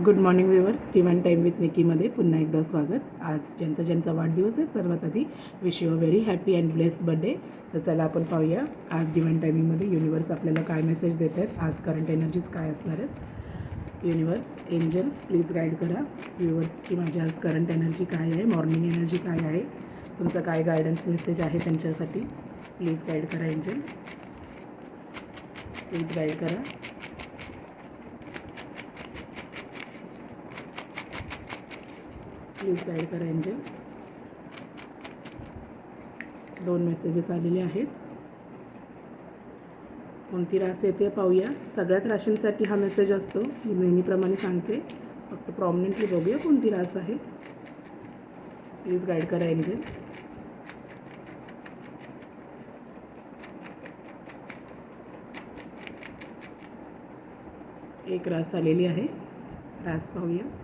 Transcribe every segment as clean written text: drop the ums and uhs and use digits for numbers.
Good morning viewers. Divine time with निकीमध्ये पुन्हा एकदा स्वागत. आज ज्यांचा वाढदिवस आहे सर्वात आधी wish you a very happy and blessed birthday. तर चला आपण पाहूया आज डिवाइन टायमिंगमध्ये युनिवर्स आपल्याला काय मेसेज देत आहेत. आज करंट एनर्जीज काय असणार आहेत. युनिवर्स, एंजल्स प्लीज गाईड करा व्ह्यूअर्सची माझी आज करंट एनर्जी काय आहे, मॉर्निंग एनर्जी काय आहे, तुमचा काय गायडन्स मेसेज आहे त्यांच्यासाठी. प्लीज गाईड करा एंजल्स, प्लीज गाईड करा. प्लीज गाईड करा एंजल्स. 2 मेसेजेस आलेले आहेत. कोणती रास येते पाहूया. सगळ्याच राशींसाठी हा मेसेज असतो, मी नेहमीप्रमाणे सांगते, फक्त प्रॉमिनेंटली बघूया कोणती रास आहे. प्लीज गाईड करा एंजल्स. एक रास आलेली आहे, रास पाहूया.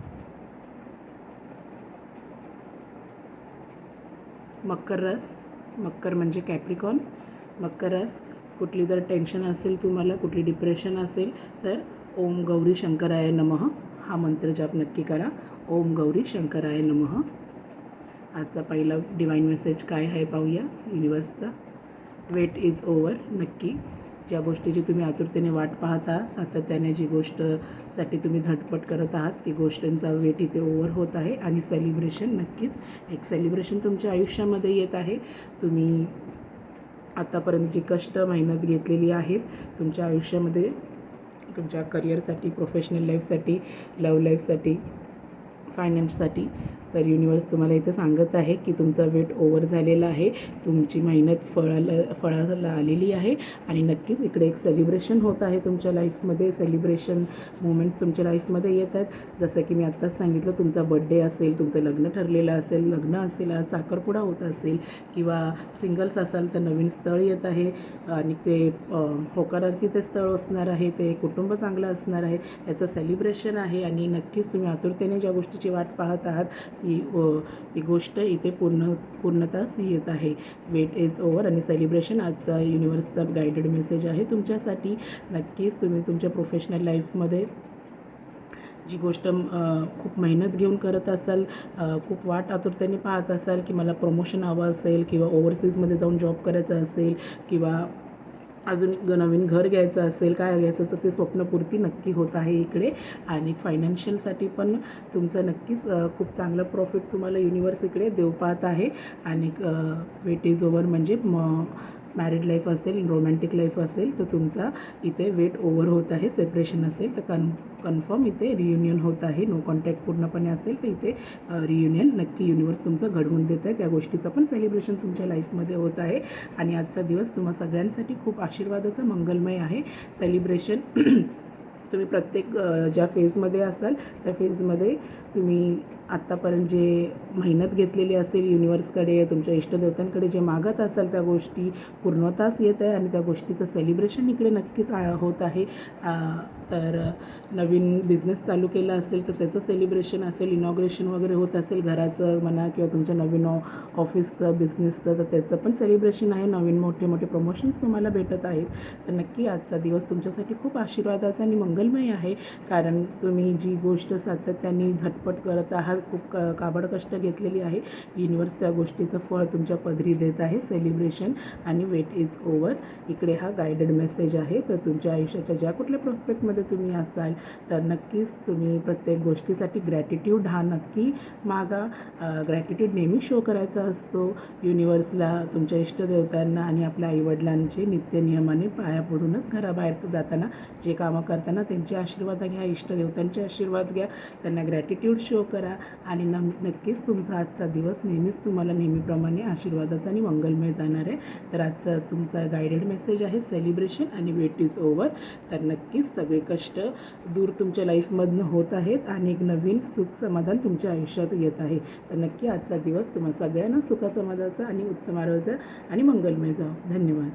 मकर रास. मकर म्हणजे कॅप्रिकॉन. मकर रास, कुठली जर टेन्शन असेल तुम्हाला, कुठली डिप्रेशन असेल तर ओम गौरी शंकराय नमः हा मंत्र जप नक्की करा. ओम गौरी शंकराय नमः. आजचा पहिला डिवाइन मेसेज काय आहे पाहूया युनिवर्सचा. Weight is over. नक्की ज्या गोष्टीची तुम्ही आतुरतेने वाट पाहत आहात, सातत्याने जी गोष्टसाठी तुम्ही झटपट करत आहात, ती गोष्टींचा वेट इथे ओव्हर होत आहे आणि सेलिब्रेशन, नक्कीच एक सेलिब्रेशन तुमच्या आयुष्यामध्ये येत आहे. तुम्ही आतापर्यंत जी कष्ट मेहनत घेतलेली आहेत तुमच्या आयुष्यामध्ये, तुमच्या करिअरसाठी, प्रोफेशनल लाईफसाठी, लव्ह लाईफसाठी, फायनान्ससाठी, तर युनिवर्स तुम्हाला इथं सांगत आहे की तुमचा वेट ओव्हर झालेला आहे, तुमची मेहनत फळाला आलेली आहे आणि नक्कीच इकडे एक सेलिब्रेशन होत आहे तुमच्या लाईफमध्ये. सेलिब्रेशन मुवमेंट्स तुमच्या लाईफमध्ये येत आहेत. जसं की मी आत्ताच सांगितलं, तुमचा बड्डे असेल, तुमचं लग्न ठरलेलं असेल, लग्न असेल, आज साखरपुडा होत असेल किंवा सिंगल्स असाल तर नवीन स्थळ येत आहे आणि ते होकारार्थी ते स्थळ असणार आहे, ते कुटुंब चांगलं असणार आहे, याचं सेलिब्रेशन आहे. आणि नक्कीच तुम्ही आतुरतेने ज्या गोष्टीची वाट पाहत आहात ती गोष्ट इथे पूर्णतास येत आहे. वेट इज ओव्हर आणि सेलिब्रेशन आजचा युनिवर्सचा गायडेड मेसेज आहे तुमच्यासाठी. नक्कीच तुम्ही तुमच्या प्रोफेशनल लाईफमध्ये जी गोष्ट खूप मेहनत घेऊन करत असाल, खूप वाट आतुरतेने पाहत असाल की मला प्रमोशन हवं असेल किंवा ओव्हरसीजमध्ये जाऊन जॉब करायचा असेल किंवा अजून नवीन घर घ्यायचं असेल, काय घ्यायचं तर ते स्वप्नपूर्ती नक्की होत आहे इकडे. आणि फायनान्शियलसाठी पण तुमचं नक्कीच खूप चांगलं प्रॉफिट तुम्हाला युनिवर्स इकडे देऊ पाहत आहे. आणि वेट इज ओव्हर म्हणजे मॅरिड लाईफ असेल, रोमॅन्टिक लाईफ असेल तर तुमचा इथे वेट ओव्हर होत आहे. सेपरेशन असेल तर कन्फर्म इथे रियुनियन होत आहे. नो कॉन्टॅक्ट पूर्णपणे असेल तर इथे रियुनियन नक्की युनिवर्स तुमचं घडवून देत आहे. त्या गोष्टीचं पण सेलिब्रेशन तुमच्या लाईफमध्ये होत आहे. आणि आजचा दिवस तुम्हा सगळ्यांसाठी खूप आशीर्वादाचा, मंगलमय आहे. सेलिब्रेशन तुम्ही प्रत्येक ज्या फेजमध्ये असाल त्या फेजमध्ये तुम्ही आत्तापर्यंत जे मेहनत घेतलेली असेल, युनिवर्सकडे, तुमच्या इष्टदेवतांकडे जे मागत असाल त्या गोष्टी पूर्णतास येत आहे आणि त्या गोष्टीचं सेलिब्रेशन इकडे नक्कीच होत आहे. तर नवीन बिझनेस चालू केला असेल तर त्याचं सेलिब्रेशन असेल, इनॉग्रेशन वगैरे होत असेल घराचं म्हणा किंवा तुमच्या नवीन ऑफिसचं, बिझनेसचं, तर त्याचं पण सेलिब्रेशन आहे. नवीन मोठे मोठे प्रमोशन्स तुम्हाला भेटत आहेत. तर नक्की आजचा दिवस तुमच्यासाठी खूप आशीर्वादाचा आणि मंगलमय आहे. कारण तुम्ही जी गोष्ट सातत्याने झटपट करत आहात, खूप काबड कष्ट घेतलेली आहे, युनिवर्स त्या गोष्टीचं फळ तुमच्या पदरी देत आहे. सेलिब्रेशन आणि वेट इज ओव्हर इकडे हा गायडेड मेसेज आहे. तर तुमच्या आयुष्याच्या ज्या कुठल्या प्रॉस्पेक्टमध्ये तुम्ही असाल तर नक्कीच तुम्ही प्रत्येक गोष्टीसाठी ग्रॅटिट्यूड हा नक्की मागा. ग्रॅटिट्यूड नेहमी शो करायचा असतो युनिवर्सला, तुमच्या इष्टदेवतांना आणि आपल्या आईवडिलांचे नित्यनियमाने पाया पडूनच घराबाहेर जाताना, जे कामं करताना त्यांचे आशीर्वाद घ्या, इष्टदेवतांचे आशीर्वाद घ्या, त्यांना ग्रॅटिट्यूड शो करा आणि नक्कीच तुमचा आजचा दिवस नेहमीच तुम्हाला नेहमीप्रमाणे आशीर्वादाचा आणि मंगलमय जाणार आहे. तर आजचा तुमचा गायडेड मेसेज आहे सेलिब्रेशन आणि वेट इज ओव्हर. तर नक्कीच सगळे कष्ट दूर तुमच्या लाईफमधनं होत आहेत आणि एक नवीन सुख समाधान तुमच्या आयुष्यात येत आहे. तर नक्की आजचा दिवस तुम्हाला सगळ्यांना सुखसमाधानाचा आणि उत्तम आरोग्याचा आणि मंगलमय जावो. धन्यवाद.